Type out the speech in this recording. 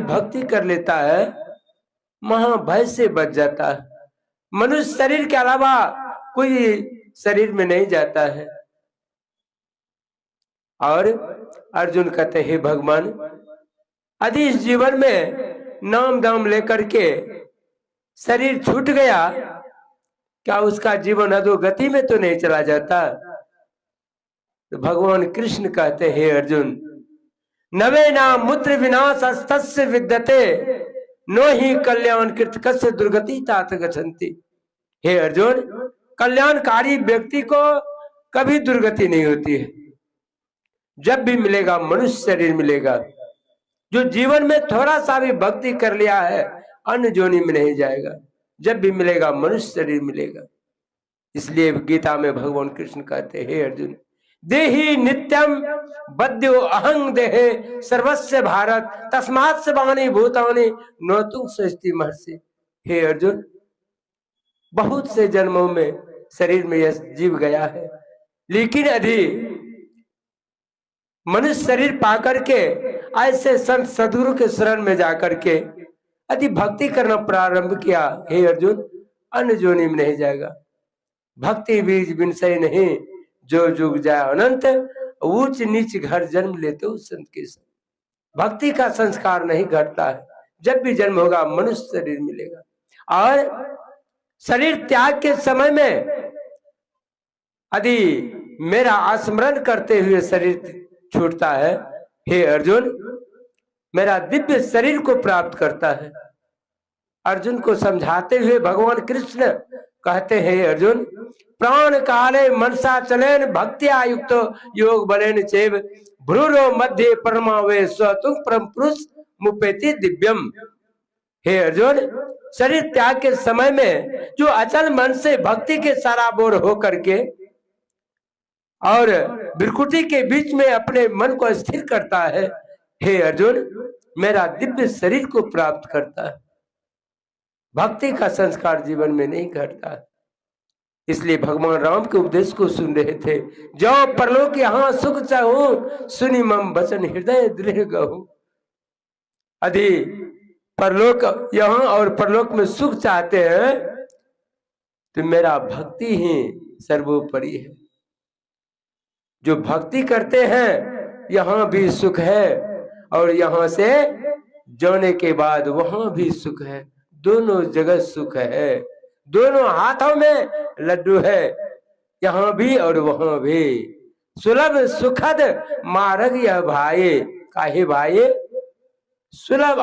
भक्ति कर लेता है महाभय से बच जाता है। मनुष्य शरीर के अलावा कोई शरीर में नहीं जाता है। और अर्जुन कहते हैं, भगवान यदि इस जीवन में नाम दाम लेकर के शरीर छूट गया, क्या उसका जीवन अधोगति में तो नहीं चला जाता? तो भगवान कृष्ण कहते हैं, अर्जुन नवे नाम मूत्र विनाश तस्य विद्यते नो ही कल्याण कृत कस्य दुर्गति तात गच्छन्ति। हे अर्जुन, कल्याणकारी व्यक्ति को कभी दुर्गति नहीं होती है। जब भी मिलेगा मनुष्य शरीर मिलेगा, जो जीवन में थोड़ा सा भी भक्ति कर लिया है अन्य जोनि में नहीं जाएगा। जब भी मिलेगा मनुष्य शरीर मिलेगा। इसलिए गीता में भगवान कृष्ण कहते हैं, हे अर्जुन देहि नित्यम बद्यो अहं देहे सर्वस्य भारत तस्मात् सर्वाणि भूतानि न तुम सृष्टि महर्षि। हे अर्जुन, बहुत से जन्मों में शरीर में यह जीव गया है, लेकिन यदि मनुष्य शरीर पाकर के ऐसे संत सदगुरु के शरण में जाकर के यदि भक्ति करना प्रारंभ किया, हे अर्जुन अन्य जोनि में नहीं जाएगा। भक्ति बीज बिनसई नहीं, जो जुग जाए अनंत ऊंच नीच घर जन्म लेते हो संत के संग। भक्ति का संस्कार नहीं घटता है। जब भी जन्म होगा मनुष्य शरीर मिलेगा। और शरीर त्याग के समय में यदि मेरा स्मरण करते हुए शरीर छूटता है, हे अर्जुन मेरा दिव्य शरीर को प्राप्त करता है। अर्जुन को समझाते हुए भगवान कृष्ण कहते हैं, अर्जुन प्राण काले मनसा चलेन भक्त्या युक्त योग बलेन चैव भ्रूरो मध्य परमावे स्वतुम परम पुरुष मुपेति दिव्यम। हे अर्जुन, शरीर त्याग के समय में जो अचल मन से भक्ति के सराबोर हो करके और विकृति के बीच में अपने मन को स्थिर करता है, हे अर्जुन मेरा दिव्य शरीर को प्राप्त करता है। भक्ति का संस्कार जीवन में नहीं घटता है। इसलिए भगवान राम के उपदेश को सुन रहे थे, जाओ परलोक यहाँ सुख चाहूं सुनी मम वचन हृदय दृढ़ गहूं। यदि परलोक यहाँ और परलोक में सुख चाहते हैं तो मेरा भक्ति ही सर्वोपरि है। जो भक्ति करते हैं यहाँ भी सुख है और यहाँ से जाने के बाद वहां भी सुख है। दोनों जगह सुख है, दोनों हाथों में लड्डू है, यहाँ भी और वहां भी। सुलभ सुखद मार्ग यह भाई, काहे भाई सुलभ